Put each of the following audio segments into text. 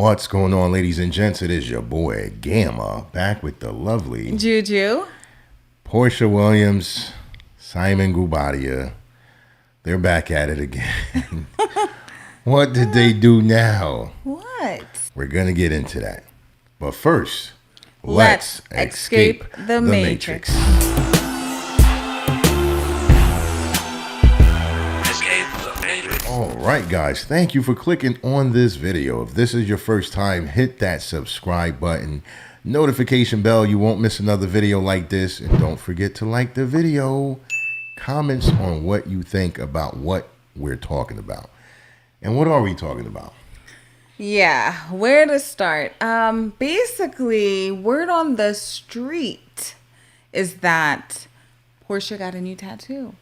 What's going on, ladies and gents? It is your boy Gamma back with the lovely Juju, Porsha Williams, Simon Guobadia. They're back at it again. What did they do now? What? We're gonna get into that, but first, let's escape the Matrix. All right, guys, thank you for clicking on this video. If this is your first time, hit that subscribe button, notification bell. You won't miss another video like this. And don't forget to like the video. Comments on what you think about what we're talking about. And what are we talking about? Yeah, where to start? Basically, word on the street is that Porsha got a new tattoo.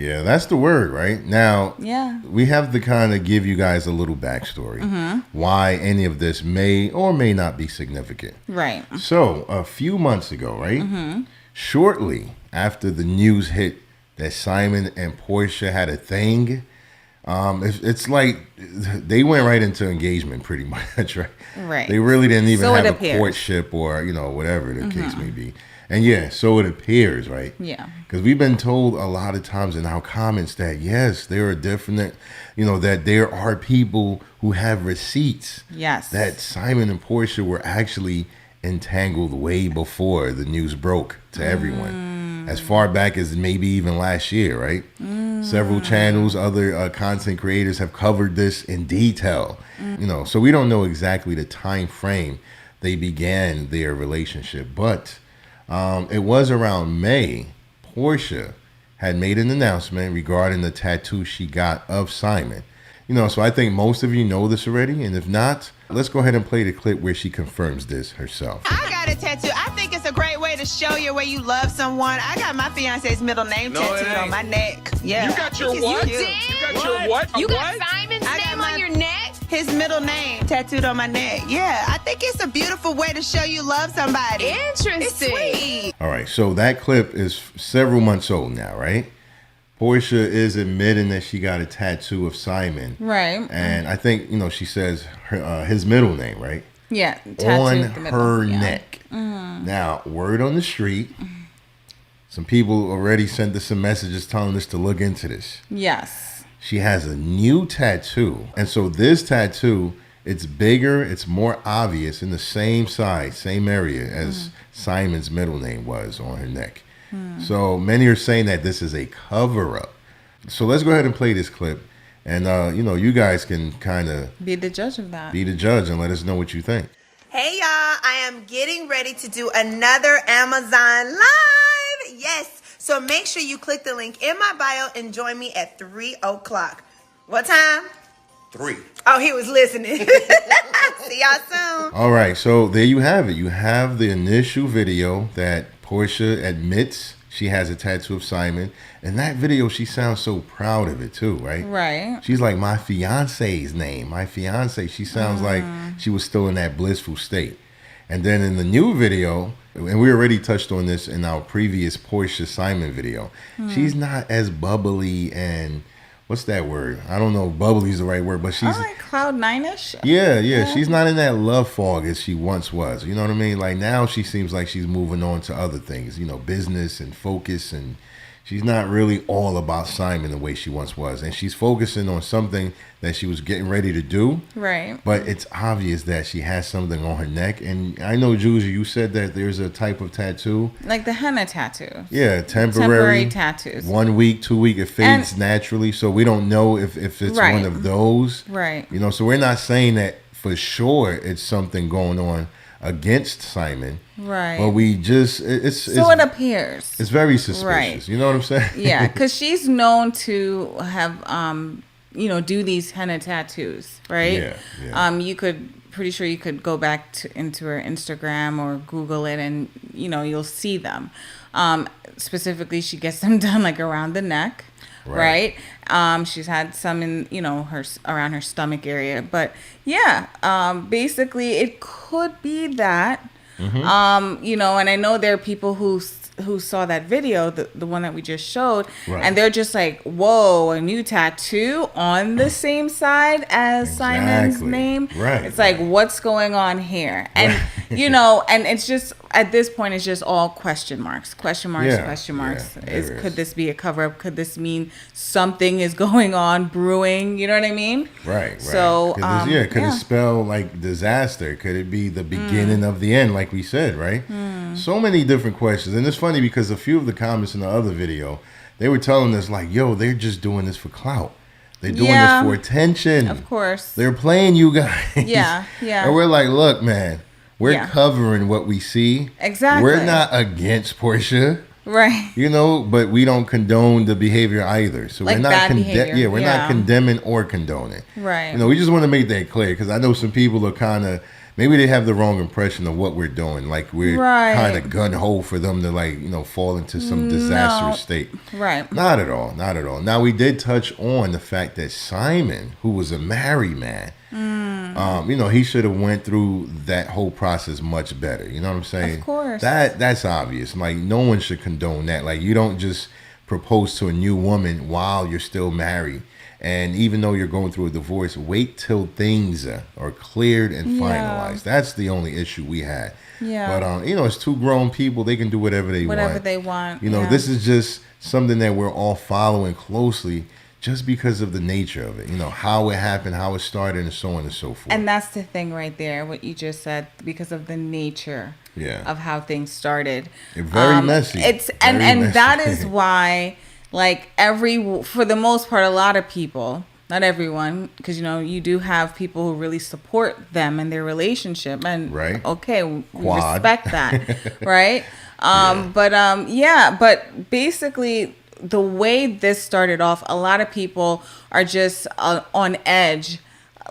Yeah, that's the word, right? Now, Yeah. we have to kind of give you guys a little backstory. Why any of this may or may not be significant. Right. So, a few months ago, right? Shortly after the news hit that Simon and Porsha had a thing, it's like they went right into engagement pretty much, right? Right. They really didn't even So it have a appears. courtship or, whatever the case may be. And yeah, so it appears, right? Yeah. Because we've been told a lot of times in our comments that, yes, there are definite, that there are people who have receipts. Yes. That Simon and Porsha were actually entangled way before the news broke to everyone. As far back as maybe even last year, right? Several channels, other content creators have covered this in detail. So we don't know exactly the time frame they began their relationship, but it was around May. Porsha had made an announcement regarding the tattoo she got of Simon. So I think most of you know this already, and if not, let's go ahead and play the clip where she confirms this herself. I got a tattoo. I think it's a great way to show your way you love someone. I got my fiance's middle name tattooed on my neck. Yeah. You got your what? You did? You got your what? You got what? Simon's I got name my- on your neck? His middle name tattooed on my neck. Yeah, I think it's a beautiful way to show you love somebody. It's Interesting. sweet. All right, so that clip is several months old now, right? Porsha is admitting that she got a tattoo of Simon. Right. And I think, she says his middle name, right? Yeah. On Tattooed the middle. her Yeah. neck. Now, word on the street, some people already sent us some messages telling us to look into this. Yes. She has a new tattoo. And so this tattoo, it's bigger, it's more obvious, in the same size, same area as Simon's middle name was on her neck. So many are saying that this is a cover-up. So let's go ahead and play this clip. And, you guys can kind of Be the judge of that. be the judge and let us know what you think. Hey y'all, I am getting ready to do another Amazon Live. Yes. So make sure you click the link in my bio and join me at 3 o'clock. What time? 3. Oh, he was listening. See y'all soon. All right, so there you have it. You have the initial video that Porsha admits she has a tattoo of Simon. And that video, she sounds so proud of it too, right? Right. She's like, my fiance's name. My fiance. She sounds like she was still in that blissful state. And then in the new video, and we already touched on this in our previous Porsha Simon video, she's not as bubbly and, what's that word? I don't know if bubbly is the right word, but she's... Oh, like Cloud 9-ish? Yeah. She's not in that love fog as she once was. You know what I mean? Like now she seems like she's moving on to other things, business and focus, and she's not really all about Simon the way she once was. And she's focusing on something that she was getting ready to do. Right. But it's obvious that she has something on her neck. And I know, Juju, you said that there's a type of tattoo. Like the henna tattoo. Yeah, Temporary tattoos. 1 week, 2 week, it fades naturally. So we don't know if it's Right. one of those. Right. So we're not saying that for sure it's something going on against Simon. Right. But we just, it's appears. it's very suspicious. Right. You know what I'm saying? Yeah, because she's known to have, do these henna tattoos, right? Yeah. Pretty sure you could go back into her Instagram or Google it and, you'll see them. Specifically, she gets them done like around the neck, right? She's had some in, her around her stomach area. But yeah, basically it could be that, and I know there are people who who saw that video, the one that we just showed, Right. and they're just like, "Whoa, a new tattoo on the same side as Simon's Exactly. name." Right, It's like, right. what's going on here? And you know, and it's just at this point, it's just all question marks, question marks, Yeah, question marks. yeah, there is. Could this be a cover up? Could this mean something is going on, brewing? You know what I mean? Right. So, could it spell like disaster? Could it be the beginning of the end, like we said, right? So many different questions. And it's funny because a few of the comments in the other video, they were telling us like, yo, they're just doing this for clout. They're doing Yeah. this for attention. Of course. They're playing you guys. Yeah, yeah. And we're like, look, man, we're Yeah. covering what we see. Exactly. We're not against Porsha. Right. You know, but we don't condone the behavior either. So Like we're not bad behavior, we're yeah. not condemning or condoning. Right. You know, we just want to make that clear because I know some people are kind of maybe they have the wrong impression of what we're doing. Like we're Right. kind of gun ho for them to like, you know, fall into some disastrous state. Right. Not at all. Not at all. Now we did touch on the fact that Simon, who was a married man, you know, he should have went through that whole process much better. You know what I'm saying? Of course. That's obvious. Like no one should condone that. Like you don't just propose to a new woman while you're still married. And even though you're going through a divorce, wait till things are cleared and finalized. That's the only issue we had. Yeah. But you know, it's two grown people. They can do whatever they want. Whatever they want. You know, yeah. this is just something that we're all following closely just because of the nature of it. You know, how it happened, how it started, and so on and so forth. And that's the thing right there, what you just said, because of the nature of how things started. It's very messy. It's Very and messy. that is why, like for the most part, a lot of people, not everyone, because you know you do have people who really support them and their relationship, and Right. okay, we Quad. respect that, right? But basically, the way this started off, a lot of people are just on edge,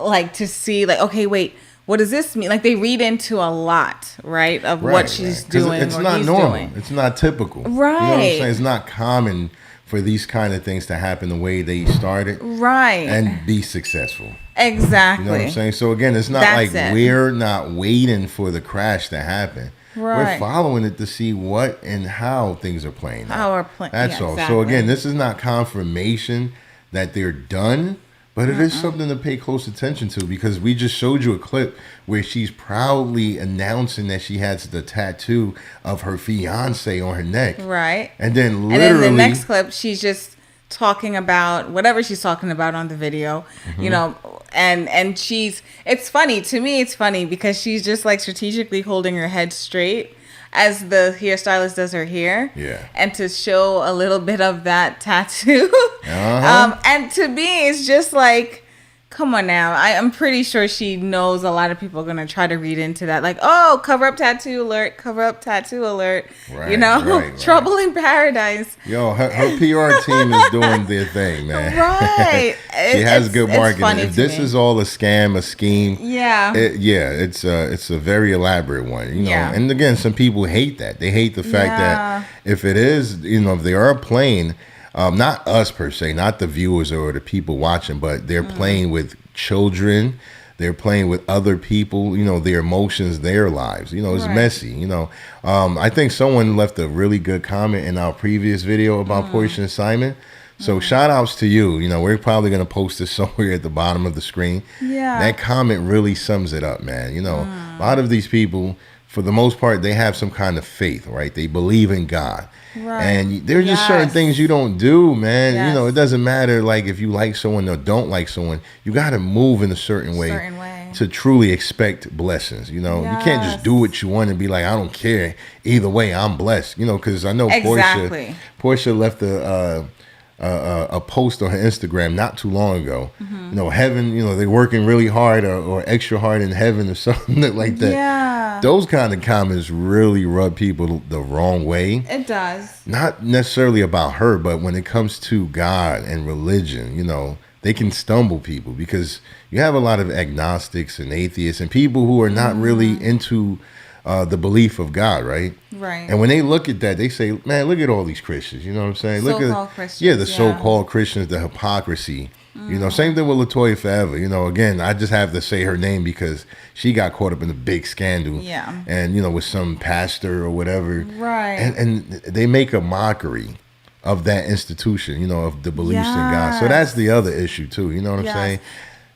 like to see, like, okay, wait, what does this mean? Like they read into a lot, right, of what she's 'Cause doing it's or not he's normal. doing. It's not typical. You know what I'm Right. saying? It's not common for these kind of things to happen the way they started Right. and be successful. Exactly. You know what I'm saying? So again, it's not That's like it. we're not waiting for the crash to happen. We're Right. following it to see what and how things are playing out. How are playing? That's all. Exactly. So again, this is not confirmation that they're done, but it is something to pay close attention to because we just showed you a clip where she's proudly announcing that she has the tattoo of her fiance on her neck. Right. And then And literally then the next clip, she's just talking about whatever she's talking about on the video, you know, and she's, it's funny to me. It's funny because she's just like strategically holding her head straight as the hairstylist does her hair. Yeah. And to show a little bit of that tattoo. And to me, it's just like, come on now. I'm pretty sure she knows a lot of people are going to try to read into that. Like, oh, cover up tattoo alert, cover up tattoo alert. Right, you know, right. trouble in paradise. Yo, her PR team is doing their thing, man. Right. She has good marketing. funny If to this me. is all a scam, a scheme, Yeah. it's a very elaborate one, you know. Yeah. And again, some people hate that. They hate the fact Yeah. that if it is, you know, if they are playing, not us per se, not the viewers or the people watching, but they're playing with children. They're playing with other people, you know, their emotions, their lives. You know, it's Right. messy, you know. I think someone left a really good comment in our previous video about Porsha and Simon. So shout outs to you. You know, we're probably going to post this somewhere at the bottom of the screen. Yeah. That comment really sums it up, man. You know, a lot of these people, for the most part, they have some kind of faith, right? They believe in God. Right. And there's just certain Yes. things you don't do, man. You know, Yes. it doesn't matter, like, if you like someone or don't like someone. You got to move in a certain way to truly expect blessings. You know, you can't just do what you want and be like, I don't care. Either way, I'm blessed. You know, because I know Exactly. Porsha left a post on her Instagram not too long ago. You know, heaven, you know, they're working really hard or extra hard in heaven or something like that. Yeah. Those kind of comments really rub people the wrong way. It does. Not necessarily about her, but when it comes to God and religion, you know, they can stumble people because you have a lot of agnostics and atheists and people who are not really into the belief of God, right? Right. And when they look at that, they say, man, look at all these Christians. You know what I'm saying? Look So-called at Christians, the yeah. so-called Christians, the hypocrisy You know, same thing with LaToya Forever. You know, again, I just have to say her name because she got caught up in a big scandal. Yeah. And, you know, with some pastor or whatever. Right. And they make a mockery of that institution, you know, of the beliefs in God. So that's the other issue too. You know what I'm saying?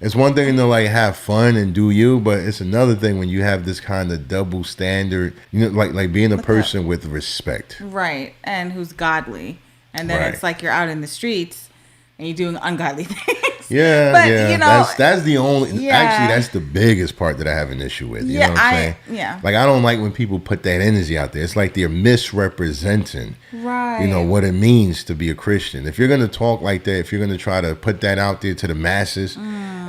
It's one thing to like have fun and do you, but it's another thing when you have this kind of double standard, you know, like being a person with respect. Right. And who's godly. And then it's like you're out in the streets and you're doing ungodly things. Yeah, but, yeah. You know, that's the only. Actually, that's the biggest part that I have an issue with. You know what I'm saying? Yeah. Like I don't like when people put that energy out there. It's like they're misrepresenting. Right. You know what it means to be a Christian. If you're gonna talk like that, if you're gonna try to put that out there to the masses,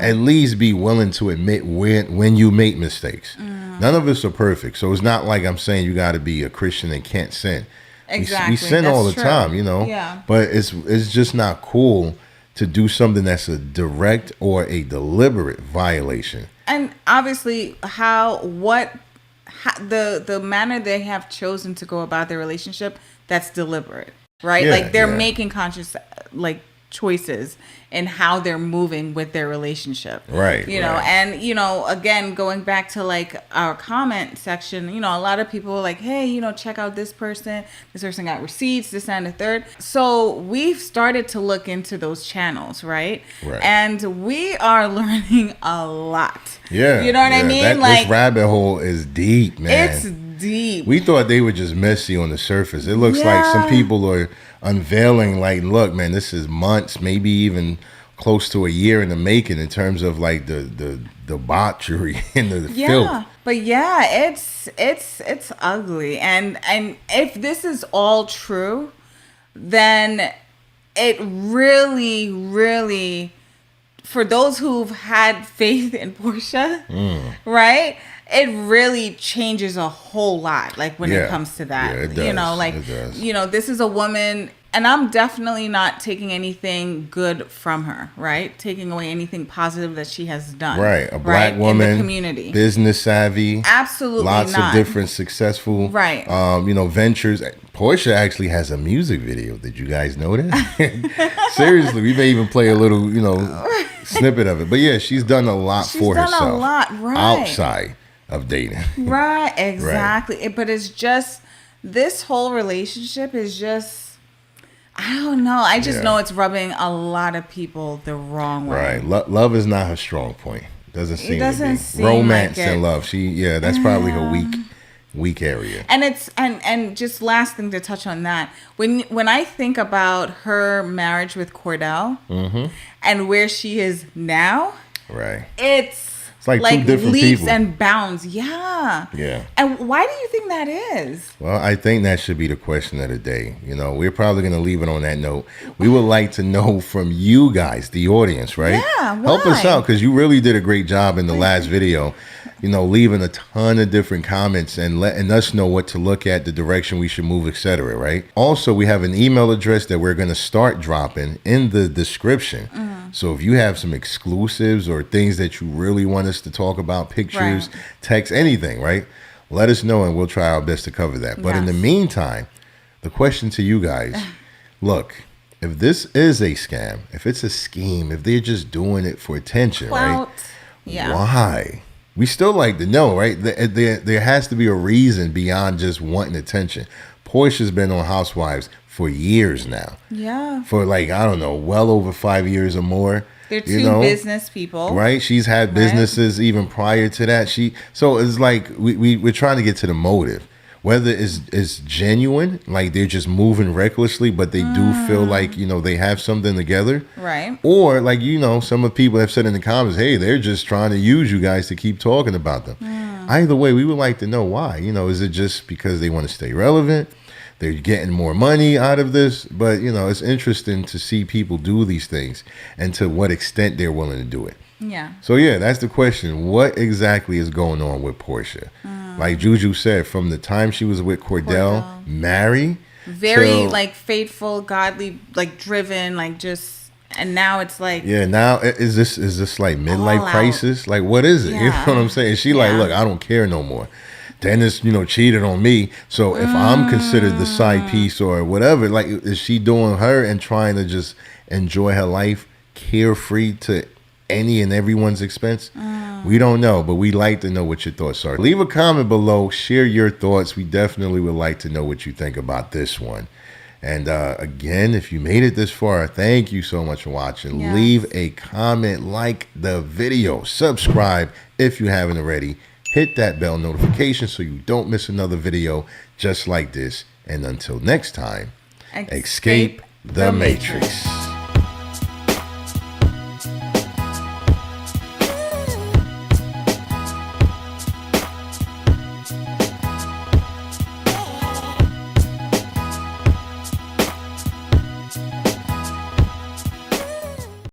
at least be willing to admit when you make mistakes. None of us are perfect, so it's not like I'm saying you got to be a Christian and can't sin. Exactly. We sin all the time, you know. Yeah. But it's just not cool to do something that's a direct or a deliberate violation. And obviously the manner they have chosen to go about their relationship, that's deliberate, right? Yeah, like they're making conscious like choices in how they're moving with their relationship. Right. You know, and you know, again, going back to like our comment section, you know, a lot of people are like, hey, you know, check out this person. This person got receipts, this and the third. So we've started to look into those channels, right? And we are learning a lot. Yeah. You know what I mean? This rabbit hole is deep, man. It's deep. We thought they were just messy on the surface. It looks like some people are unveiling, like, look, man, this is months, maybe even close to a year in the making in terms of like the debauchery and the filth. But yeah, it's ugly. And if this is all true, then it really, really, for those who've had faith in Porsha, right? It really changes a whole lot, like when it comes to that. Yeah, it does. You know, like, you know, this is a woman, and I'm definitely not taking anything good from her, right? Taking away anything positive that she has done. Right. A black woman, in the community. Business savy. Absolutely lots not. of different successful you know, ventures. Porsha actually has a music video. Did you guys know that? Seriously, we may even play a little, you know, snippet of it. But yeah, she's done a lot for herself. She's done a lot, right. Outside of dating. Right, exactly. But it's just, this whole relationship is just, I don't know. I just know it's rubbing a lot lot the wrong way. Right. Love is not her strong point. Doesn't seem to be. Romance like and love. That's probably her weak area. And it's and just last thing to touch on that. When I think about her marriage with Cordell and where she is now, right. It's like two different leaps people. and bounds. Yeah. And why do you think that is? Well, I think that should be the question of the day. You know, we're probably going to leave it on that note. We would like to know from you guys, the audience, right? Yeah, why? Help us out, because you really did a great job in the last video. You know, leaving a ton of different comments and letting us know what to look at, the direction we should move, etc. Right? Also, we have an email address that we're going to start dropping in the description. So if you have some exclusives or things that you really want us to talk about, pictures, text, anything, right? Let us know and we'll try our best to cover that. But in the meantime, the question to you guys, look, if this is a scam, if it's a scheme, if they're just doing it for attention, right? Why? We still like to know, right? There has to be a reason beyond just wanting attention. Porsha's been on Housewives for years now. Yeah. For like, I don't know, well over 5 years or more. They're two business people. Right? She's had businesses even prior to that. So it's like we're trying to get to the motive. Whether it's genuine, like they're just moving recklessly, but they do feel like, you know, they have something together. Right. Or like, you know, some of the people have said in the comments, hey, they're just trying to use you guys to keep talking about them. Either way, we would like to know why. You know, is it just because they want to stay relevant? They're getting more money out of this? But, you know, it's interesting to see people do these things and to what extent they're willing to do it. Yeah. So, yeah, that's the question. What exactly is going on with Porsha? Like Juju said, from the time she was with Cordell. Married. Very, like, faithful, godly, like, driven, like, just... And now it's like... Yeah, now is this like midlife crisis? Like, what is it? You know what I'm saying? She like, look, I don't care no more. Dennis, you know, cheated on me. So if I'm considered the side piece or whatever, like, is she doing her and trying to just enjoy her life carefree to any and everyone's expense? We don't know, but we'd like to know what your thoughts are. Leave a comment below. Share your thoughts. We definitely would like to know what you think about this one. And again, if you made it this far, thank you so much for watching. Yes. Leave a comment, like the video, subscribe if you haven't already. Hit that bell notification so you don't miss another video just like this. And until next time, escape the Matrix.